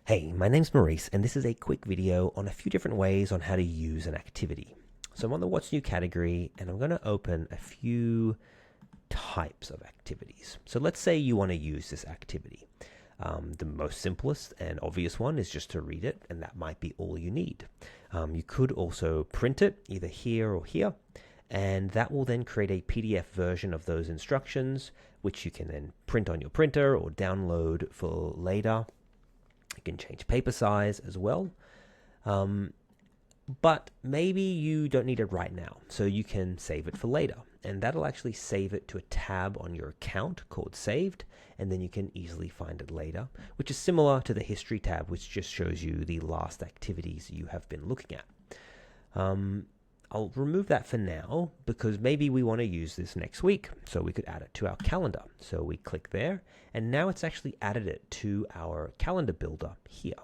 Hey, my name's Maurice, and this is a quick video on a few different ways on how to use an activity. So I'm on the What's New category, and I'm going to open a few types of activities. So let's say you want to use this activity. The most simplest and obvious one is just to read it, and that might be all you need. You could also print it, either here or here, and that will then create a PDF version of those instructions, which you can then print on your printer or download for later. You can change paper size as well. But maybe you don't need it right now, so you can save it for later. And that'll actually save it to a tab on your account called Saved, and then you can easily find it later, which is similar to the History tab, which just shows you the last activities you have been looking at. I'll remove that for now because maybe we want to use this next week, so we could add it to our calendar. So we click there, and now it's actually added it to our calendar builder here.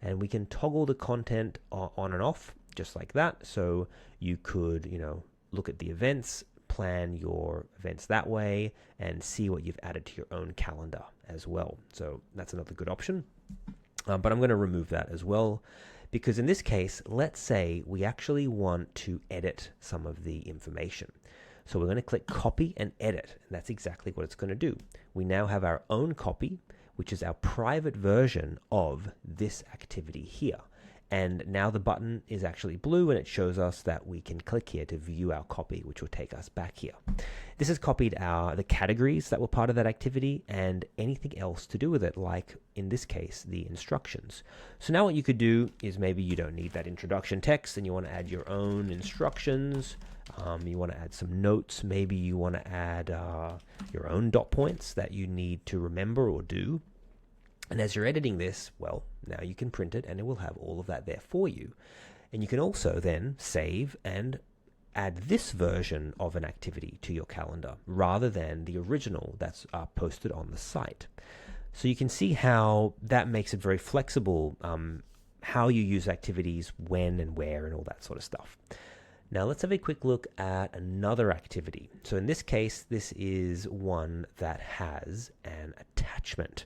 And we can toggle the content on and off just like that. So you could, look at the events, plan your events that way, and see what you've added to your own calendar as well. So that's another good option. But I'm going to remove that as well, because in this case, let's say we actually want to edit some of the information. So we're going to click copy and edit, and that's exactly what it's going to do. We now have our own copy, which is our private version of this activity here. And now the button is actually blue, and it shows us that we can click here to view our copy, which will take us back here. This has copied the categories that were part of that activity and anything else to do with it, like in this case, the instructions. So now what you could do is maybe you don't need that introduction text and you want to add your own instructions. You want to add some notes. Maybe you want to add your own dot points that you need to remember or do. And as you're editing this, well, now you can print it and it will have all of that there for you. And you can also then save and add this version of an activity to your calendar rather than the original that's posted on the site. So you can see how that makes it very flexible, how you use activities, when and where, and all that sort of stuff. Now let's have a quick look at another activity. So in this case, this is one that has an attachment.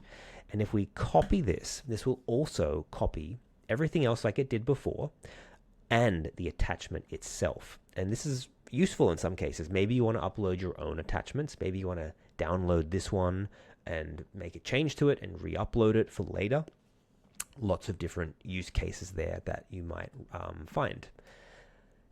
And if we copy this, this will also copy everything else like it did before and the attachment itself. And this is useful in some cases. Maybe you want to upload your own attachments. Maybe you want to download this one and make a change to it and re-upload it for later. Lots of different use cases there that you might find.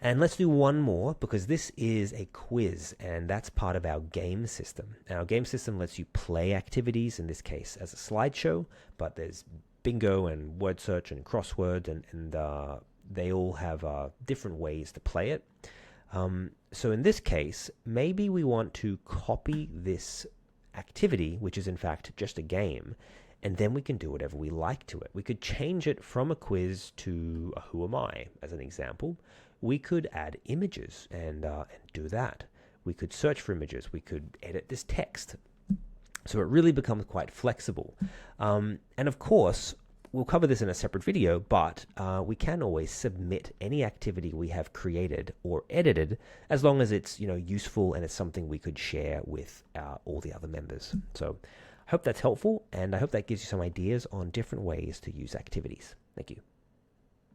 And let's do one more, because this is a quiz, and that's part of our game system. And our game system lets you play activities, in this case as a slideshow, but there's bingo and word search and crosswords, and they all have different ways to play it. So in this case, maybe we want to copy this activity, which is in fact just a game, and then we can do whatever we like to it. We could change it from a quiz to a Who Am I, as an example. We could add images and do that. We could search for images. We could edit this text. So it really becomes quite flexible. And of course, we'll cover this in a separate video, but we can always submit any activity we have created or edited, as long as it's useful and it's something we could share with all the other members. So I hope that's helpful, and I hope that gives you some ideas on different ways to use activities. Thank you.